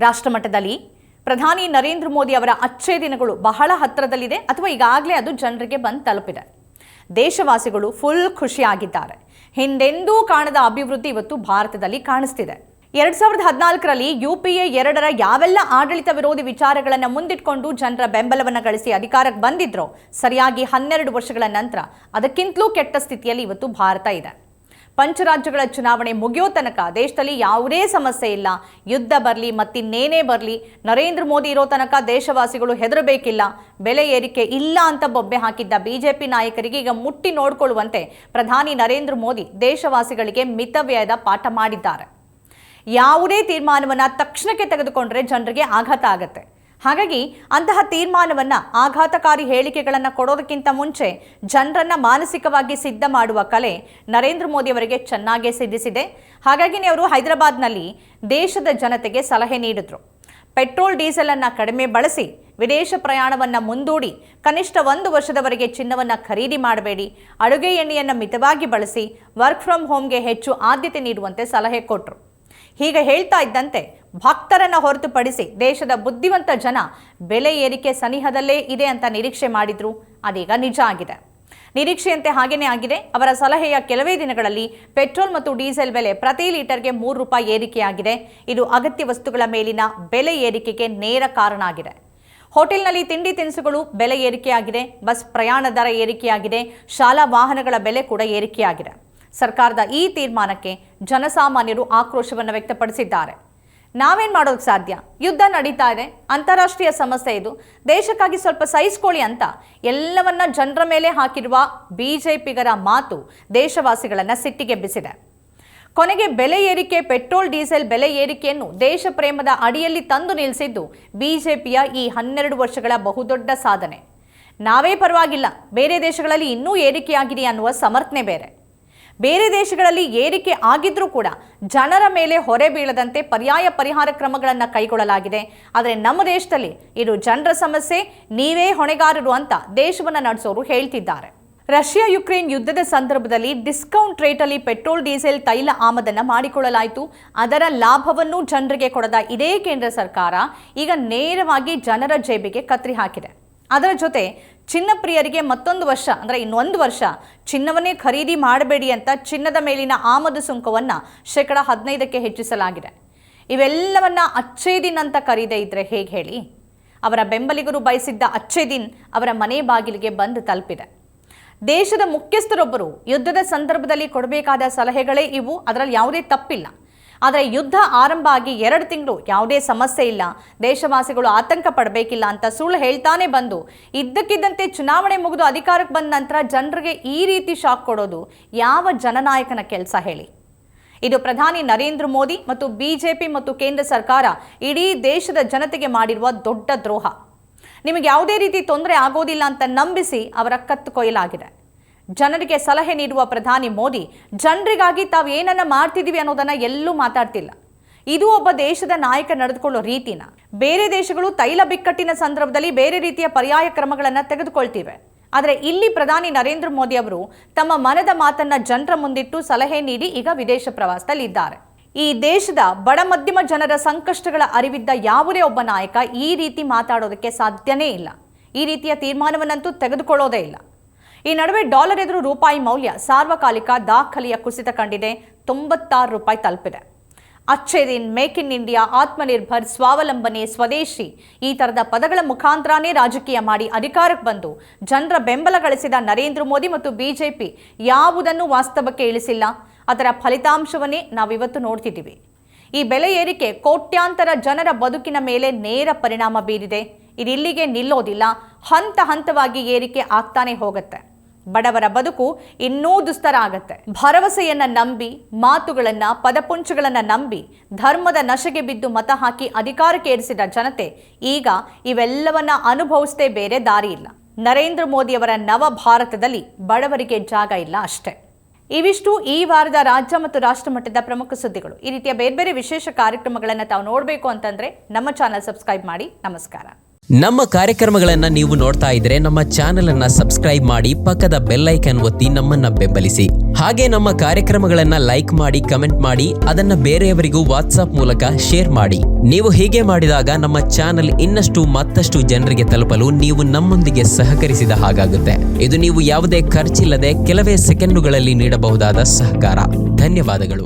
ರಾಷ್ಟ್ರಮಟ್ಟದಲ್ಲಿ ಪ್ರಧಾನಿ ನರೇಂದ್ರ ಮೋದಿ ಅವರ ಅಚ್ಚೇ ದಿನಗಳು ಬಹಳ ಹತ್ತಿರದಲ್ಲಿದೆ ಅಥವಾ ಈಗಾಗಲೇ ಅದು ಜನರಿಗೆ ಬಂದು ತಲುಪಿದೆ. ದೇಶವಾಸಿಗಳು ಫುಲ್ ಖುಷಿಯಾಗಿದ್ದಾರೆ. ಹಿಂದೆಂದೂ ಕಾಣದ ಅಭಿವೃದ್ಧಿ ಇವತ್ತು ಭಾರತದಲ್ಲಿ ಕಾಣಿಸ್ತಿದೆ. 2014ರಲ್ಲಿ UPA 2ರ ಯಾವೆಲ್ಲ ಆಡಳಿತ ವಿರೋಧಿ ವಿಚಾರಗಳನ್ನು ಮುಂದಿಟ್ಕೊಂಡು ಜನರ ಬೆಂಬಲವನ್ನು ಗಳಿಸಿ ಅಧಿಕಾರಕ್ಕೆ ಬಂದಿದ್ರೋ ಸರಿಯಾಗಿ 12 ವರ್ಷಗಳ ನಂತರ ಅದಕ್ಕಿಂತಲೂ ಕೆಟ್ಟ ಸ್ಥಿತಿಯಲ್ಲಿ ಇವತ್ತು ಭಾರತ ಇದೆ. ಪಂಚರಾಜ್ಯಗಳ ಚುನಾವಣೆ ಮುಗಿಯೋ ತನಕ ದೇಶದಲ್ಲಿ ಯಾವುದೇ ಸಮಸ್ಯೆ ಇಲ್ಲ. ಯುದ್ಧ ಬರಲಿ ಮತ್ತಿನ್ನೇನೇ ಬರಲಿ, ನರೇಂದ್ರ ಮೋದಿ ಇರೋ ತನಕ ದೇಶವಾಸಿಗಳು ಹೆದರಬೇಕಿಲ್ಲ, ಬೆಲೆ ಏರಿಕೆ ಇಲ್ಲ ಅಂತ ಬೊಬ್ಬೆ ಹಾಕಿದ್ದ ಬಿಜೆಪಿ ನಾಯಕರಿಗೆ ಈಗ ಮುಟ್ಟಿ ನೋಡಿಕೊಳ್ಳುವಂತೆ ಪ್ರಧಾನಿ ನರೇಂದ್ರ ಮೋದಿ ದೇಶವಾಸಿಗಳಿಗೆ ಮಿತವ್ಯಯದ ಪಾಠ ಮಾಡಿದ್ದಾರೆ. ಯಾವುದೇ ತೀರ್ಮಾನವನ್ನು ತಕ್ಷಣಕ್ಕೆ ತೆಗೆದುಕೊಂಡ್ರೆ ಜನರಿಗೆ ಆಘಾತ ಆಗುತ್ತೆ. ಹಾಗಾಗಿ ಅಂತಹ ತೀರ್ಮಾನವನ್ನು, ಆಘಾತಕಾರಿ ಹೇಳಿಕೆಗಳನ್ನು ಕೊಡೋದಕ್ಕಿಂತ ಮುಂಚೆ ಜನರನ್ನು ಮಾನಸಿಕವಾಗಿ ಸಿದ್ಧ ಮಾಡುವ ಕಲೆ ನರೇಂದ್ರ ಮೋದಿ ಅವರಿಗೆ ಚೆನ್ನಾಗೇ ಸಿದ್ಧಿಸಿದೆ. ಹಾಗಾಗಿನೇ ಅವರು ಹೈದರಾಬಾದ್ನಲ್ಲಿ ದೇಶದ ಜನತೆಗೆ ಸಲಹೆ ನೀಡಿದ್ರು. ಪೆಟ್ರೋಲ್ ಡೀಸೆಲನ್ನು ಕಡಿಮೆ ಬಳಸಿ, ವಿದೇಶ ಪ್ರಯಾಣವನ್ನು ಮುಂದೂಡಿ, ಕನಿಷ್ಠ 1 ವರ್ಷದವರೆಗೆ ಚಿನ್ನವನ್ನು ಖರೀದಿ ಮಾಡಬೇಡಿ, ಅಡುಗೆ ಎಣ್ಣೆಯನ್ನು ಮಿತವಾಗಿ ಬಳಸಿ, ವರ್ಕ್ ಫ್ರಮ್ ಹೋಮ್ಗೆ ಹೆಚ್ಚು ಆದ್ಯತೆ ನೀಡುವಂತೆ ಸಲಹೆ ಕೊಟ್ಟರು. ಹೀಗೆ ಹೇಳ್ತಾ ಇದ್ದಂತೆ ಭಕ್ತರನ್ನು ಹೊರತುಪಡಿಸಿ ದೇಶದ ಬುದ್ಧಿವಂತ ಜನ ಬೆಲೆ ಏರಿಕೆ ಸನಿಹದಲ್ಲೇ ಇದೆ ಅಂತ ನಿರೀಕ್ಷೆ ಮಾಡಿದ್ರು. ಅದೀಗ ನಿಜ ಆಗಿದೆ. ನಿರೀಕ್ಷೆಯಂತೆ ಹಾಗೇನೇ ಆಗಿದೆ. ಅವರ ಸಲಹೆಯ ಕೆಲವೇ ದಿನಗಳಲ್ಲಿ ಪೆಟ್ರೋಲ್ ಮತ್ತು ಡೀಸೆಲ್ ಬೆಲೆ ಪ್ರತಿ ಲೀಟರ್ಗೆ ₹3 ಏರಿಕೆಯಾಗಿದೆ. ಇದು ಅಗತ್ಯ ವಸ್ತುಗಳ ಮೇಲಿನ ಬೆಲೆ ಏರಿಕೆಗೆ ನೇರ ಕಾರಣ ಆಗಿದೆ. ಹೋಟೆಲ್ನಲ್ಲಿ ತಿಂಡಿ ತಿನಿಸುಗಳು ಬೆಲೆ ಏರಿಕೆಯಾಗಿದೆ. ಬಸ್ ಪ್ರಯಾಣ ದರ ಏರಿಕೆಯಾಗಿದೆ. ಶಾಲಾ ವಾಹನಗಳ ಬೆಲೆ ಕೂಡ ಏರಿಕೆಯಾಗಿದೆ. ಸರ್ಕಾರದ ಈ ತೀರ್ಮಾನಕ್ಕೆ ಜನಸಾಮಾನ್ಯರು ಆಕ್ರೋಶವನ್ನು ವ್ಯಕ್ತಪಡಿಸಿದ್ದಾರೆ. ನಾವೇನು ಮಾಡೋದಕ್ಕೆ ಸಾಧ್ಯ? ಯುದ್ಧ ನಡೀತಾ ಇದೆ, ಅಂತಾರಾಷ್ಟ್ರೀಯ ಸಮಸ್ಯೆ ಇದು, ದೇಶಕ್ಕಾಗಿ ಸ್ವಲ್ಪ ಸಹಿಸ್ಕೊಳ್ಳಿ ಅಂತ ಎಲ್ಲವನ್ನ ಜನರ ಮೇಲೆ ಹಾಕಿರುವ ಬಿಜೆಪಿಗರ ಮಾತು ದೇಶವಾಸಿಗಳನ್ನು ಸಿಟ್ಟಿಗೆಬ್ಬಿಸಿದೆ. ಕೊನೆಗೆ ಬೆಲೆ ಏರಿಕೆ, ಪೆಟ್ರೋಲ್ ಡೀಸೆಲ್ ಬೆಲೆ ಏರಿಕೆಯನ್ನು ದೇಶ ಪ್ರೇಮದ ಅಡಿಯಲ್ಲಿ ತಂದು ನಿಲ್ಲಿಸಿದ್ದು ಬಿಜೆಪಿಯ ಈ 12 ವರ್ಷಗಳ ಬಹುದೊಡ್ಡ ಸಾಧನೆ. ನಾವೇ ಪರವಾಗಿಲ್ಲ, ಬೇರೆ ದೇಶಗಳಲ್ಲಿ ಇನ್ನೂ ಏರಿಕೆಯಾಗಿದೆ ಅನ್ನುವ ಸಮರ್ಥನೆ ಬೇರೆ. ಬೇರೆ ದೇಶಗಳಲ್ಲಿ ಏರಿಕೆ ಆಗಿದ್ರೂ ಕೂಡ ಜನರ ಮೇಲೆ ಹೊರೆ ಬೀಳದಂತೆ ಪರ್ಯಾಯ ಪರಿಹಾರ ಕ್ರಮಗಳನ್ನು ಕೈಗೊಳ್ಳಲಾಗಿದೆ. ಆದರೆ ನಮ್ಮ ದೇಶದಲ್ಲಿ ಇದು ಜನರ ಸಮಸ್ಯೆ, ನೀವೇ ಹೊಣೆಗಾರರು ಅಂತ ದೇಶವನ್ನು ನಡೆಸೋರು ಹೇಳ್ತಿದ್ದಾರೆ. ರಷ್ಯಾ ಯುಕ್ರೇನ್ ಯುದ್ಧದ ಸಂದರ್ಭದಲ್ಲಿ ಡಿಸ್ಕೌಂಟ್ ರೇಟಲ್ಲಿ ಪೆಟ್ರೋಲ್ ಡೀಸೆಲ್ ತೈಲ ಆಮದನ್ನು ಮಾಡಿಕೊಳ್ಳಲಾಯಿತು. ಅದರ ಲಾಭವನ್ನು ಜನರಿಗೆ ಕೊಡದ ಇದೇ ಕೇಂದ್ರ ಸರ್ಕಾರ ಈಗ ನೇರವಾಗಿ ಜನರ ಜೇಬಿಗೆ ಕತ್ರಿ ಹಾಕಿದೆ. ಅದರ ಜೊತೆ ಚಿನ್ನ ಪ್ರಿಯರಿಗೆ ಮತ್ತೊಂದು ವರ್ಷ ಅಂದರೆ ಇನ್ನೊಂದು ವರ್ಷ ಚಿನ್ನವನ್ನೇ ಖರೀದಿ ಮಾಡಬೇಡಿ ಅಂತ ಚಿನ್ನದ ಮೇಲಿನ ಆಮದು ಸುಂಕವನ್ನು %15ಕ್ಕೆ ಹೆಚ್ಚಿಸಲಾಗಿದೆ. ಇವೆಲ್ಲವನ್ನ ಅಚ್ಚೇ ದಿನ್ ಅಂತ ಕರೀದೇ ಇದ್ರೆ ಹೇಗೆ ಹೇಳಿ? ಅವರ ಬೆಂಬಲಿಗರು ಬಯಸಿದ್ದ ಅಚ್ಚೇ ದಿನ್ ಅವರ ಮನೆ ಬಾಗಿಲಿಗೆ ಬಂದು ತಲುಪಿದೆ. ದೇಶದ ಮುಖ್ಯಸ್ಥರೊಬ್ಬರು ಯುದ್ಧದ ಸಂದರ್ಭದಲ್ಲಿ ಕೊಡಬೇಕಾದ ಸಲಹೆಗಳೇ ಇವು, ಅದರಲ್ಲಿ ಯಾವುದೇ ತಪ್ಪಿಲ್ಲ. ಆದರೆ ಯುದ್ಧ ಆರಂಭ ಆಗಿ 2 ತಿಂಗಳು ಯಾವುದೇ ಸಮಸ್ಯೆ ಇಲ್ಲ, ದೇಶವಾಸಿಗಳು ಆತಂಕ ಪಡಬೇಕಿಲ್ಲ ಅಂತ ಸುಳ್ಳು ಹೇಳ್ತಾನೆ ಬಂದು ಇದ್ದಕ್ಕಿದ್ದಂತೆ ಚುನಾವಣೆ ಮುಗಿದು ಅಧಿಕಾರಕ್ಕೆ ಬಂದ ನಂತರ ಜನರಿಗೆ ಈ ರೀತಿ ಶಾಕ್ ಕೊಡೋದು ಯಾವ ಜನನಾಯಕನ ಕೆಲಸ ಹೇಳಿ? ಇದು ಪ್ರಧಾನಿ ನರೇಂದ್ರ ಮೋದಿ ಮತ್ತು ಬಿಜೆಪಿ ಮತ್ತು ಕೇಂದ್ರ ಸರ್ಕಾರ ಇಡೀ ದೇಶದ ಜನತೆಗೆ ಮಾಡಿರುವ ದೊಡ್ಡ ದ್ರೋಹ. ನಿಮಗೆ ಯಾವುದೇ ರೀತಿ ತೊಂದರೆ ಆಗೋದಿಲ್ಲ ಅಂತ ನಂಬಿಸಿ ಅವರ ಕತ್ತು ಕೊಯ್ಯಲಾಗಿದೆ. ಜನರಿಗೆ ಸಲಹೆ ನೀಡುವ ಪ್ರಧಾನಿ ಮೋದಿ ಜನರಿಗಾಗಿ ತಾವು ಏನನ್ನ ಮಾಡ್ತಿದ್ದೀವಿ ಅನ್ನೋದನ್ನ ಎಲ್ಲೂ ಮಾತಾಡ್ತಿಲ್ಲ. ಇದು ಒಬ್ಬ ದೇಶದ ನಾಯಕ ನಡೆದುಕೊಳ್ಳೋ ರೀತಿನ. ಬೇರೆ ದೇಶಗಳು ತೈಲ ಬಿಕ್ಕಟ್ಟಿನ ಸಂದರ್ಭದಲ್ಲಿ ಬೇರೆ ರೀತಿಯ ಪರ್ಯಾಯ ಕ್ರಮಗಳನ್ನು ತೆಗೆದುಕೊಳ್ತಿವೆ. ಆದರೆ ಇಲ್ಲಿ ಪ್ರಧಾನಿ ನರೇಂದ್ರ ಮೋದಿ ಅವರು ತಮ್ಮ ಮನದ ಮಾತನ್ನ ಜನರ ಮುಂದಿಟ್ಟು ಸಲಹೆ ನೀಡಿ ಈಗ ವಿದೇಶ ಪ್ರವಾಸದಲ್ಲಿದ್ದಾರೆ. ಈ ದೇಶದ ಬಡ ಮಧ್ಯಮ ಜನರ ಸಂಕಷ್ಟಗಳ ಅರಿವಿದ್ದ ಯಾವುದೇ ಒಬ್ಬ ನಾಯಕ ಈ ರೀತಿ ಮಾತಾಡೋದಕ್ಕೆ ಸಾಧ್ಯನೇ ಇಲ್ಲ. ಈ ರೀತಿಯ ತೀರ್ಮಾನವನ್ನಂತೂ ತೆಗೆದುಕೊಳ್ಳೋದೇ ಇಲ್ಲ. ಈ ನಡುವೆ ಡಾಲರ್ ಎದುರು ರೂಪಾಯಿ ಮೌಲ್ಯ ಸಾರ್ವಕಾಲಿಕ ದಾಖಲೆಯ ಕುಸಿತ ಕಂಡಿದೆ. ₹96 ತಲುಪಿದೆ. ಅಚ್ಚೇ ದಿನ್, ಮೇಕ್ ಇನ್ ಇಂಡಿಯಾ, ಆತ್ಮನಿರ್ಭರ್, ಸ್ವಾವಲಂಬನೆ, ಸ್ವದೇಶಿ ಈ ಥರದ ಪದಗಳ ಮುಖಾಂತರನೇ ರಾಜಕೀಯ ಮಾಡಿ ಅಧಿಕಾರಕ್ಕೆ ಬಂದು ಜನರ ಬೆಂಬಲ ಗಳಿಸಿದ ನರೇಂದ್ರ ಮೋದಿ ಮತ್ತು ಬಿಜೆಪಿ ಯಾವುದನ್ನು ವಾಸ್ತವಕ್ಕೆ ಇಳಿಸಿಲ್ಲ. ಅದರ ಫಲಿತಾಂಶವನ್ನೇ ನಾವಿವತ್ತು ನೋಡ್ತಿದ್ದೀವಿ. ಈ ಬೆಲೆ ಏರಿಕೆ ಕೋಟ್ಯಾಂತರ ಜನರ ಬದುಕಿನ ಮೇಲೆ ನೇರ ಪರಿಣಾಮ ಬೀರಿದೆ. ಇದಿಲ್ಲಿಗೆ ನಿಲ್ಲೋದಿಲ್ಲ, ಹಂತ ಹಂತವಾಗಿ ಏರಿಕೆ ಆಗ್ತಾನೆ ಹೋಗುತ್ತೆ. ಬಡವರ ಬದುಕು ಇನ್ನೂ ದುಸ್ತರ ಆಗತ್ತೆ. ಭರವಸೆಯನ್ನ ನಂಬಿ, ಮಾತುಗಳನ್ನ, ಪದಪುಂಚಗಳನ್ನ ನಂಬಿ, ಧರ್ಮದ ನಶೆಗೆ ಬಿದ್ದು ಮತ ಹಾಕಿ ಅಧಿಕಾರಕ್ಕೆ ಏರಿಸಿದ ಜನತೆ ಈಗ ಇವೆಲ್ಲವನ್ನ ಅನುಭವಿಸದೆ ಬೇರೆ ದಾರಿ ಇಲ್ಲ. ನರೇಂದ್ರ ಮೋದಿಯವರ ನವ ಭಾರತದಲ್ಲಿ ಬಡವರಿಗೆ ಜಾಗ ಇಲ್ಲ ಅಷ್ಟೇ. ಇವಿಷ್ಟು ಈ ವಾರದ ರಾಜ್ಯ ಮತ್ತು ರಾಷ್ಟ್ರ ಮಟ್ಟದ ಪ್ರಮುಖ ಸುದ್ದಿಗಳು. ಈ ರೀತಿಯ ಬೇರೆ ಬೇರೆ ವಿಶೇಷ ಕಾರ್ಯಕ್ರಮಗಳನ್ನು ತಾವು ನೋಡಬೇಕು ಅಂತಂದ್ರೆ ನಮ್ಮ ಚಾನಲ್ ಸಬ್ಸ್ಕ್ರೈಬ್ ಮಾಡಿ. ನಮಸ್ಕಾರ. ನಮ್ಮ ಕಾರ್ಯಕ್ರಮಗಳನ್ನ ನೀವು ನೋಡ್ತಾ ಇದ್ರೆ ನಮ್ಮ ಚಾನೆಲ್ ಅನ್ನ ಸಬ್ಸ್ಕ್ರೈಬ್ ಮಾಡಿ, ಪಕ್ಕದ ಬೆಲ್ ಐಕಾನ್ ಒತ್ತಿ ನಮ್ಮನ್ನ ಬೆಂಬಲಿಸಿ. ಹಾಗೆ ನಮ್ಮ ಕಾರ್ಯಕ್ರಮಗಳನ್ನ ಲೈಕ್ ಮಾಡಿ, ಕಮೆಂಟ್ ಮಾಡಿ, ಅದನ್ನ ಬೇರೆಯವರಿಗೂ ವಾಟ್ಸ್ಆಪ್ ಮೂಲಕ ಶೇರ್ ಮಾಡಿ. ನೀವು ಹೀಗೆ ಮಾಡಿದಾಗ ನಮ್ಮ ಚಾನೆಲ್ ಮತ್ತಷ್ಟು ಜನರಿಗೆ ತಲುಪಲು ನೀವು ನಮ್ಮೊಂದಿಗೆ ಸಹಕರಿಸಿದ ಹಾಗಾಗುತ್ತೆ. ಇದು ನೀವು ಯಾವುದೇ ಖರ್ಚಿಲ್ಲದೆ ಕೆಲವೇ ಸೆಕೆಂಡುಗಳಲ್ಲಿ ನೀಡಬಹುದಾದ ಸಹಕಾರ. ಧನ್ಯವಾದಗಳು.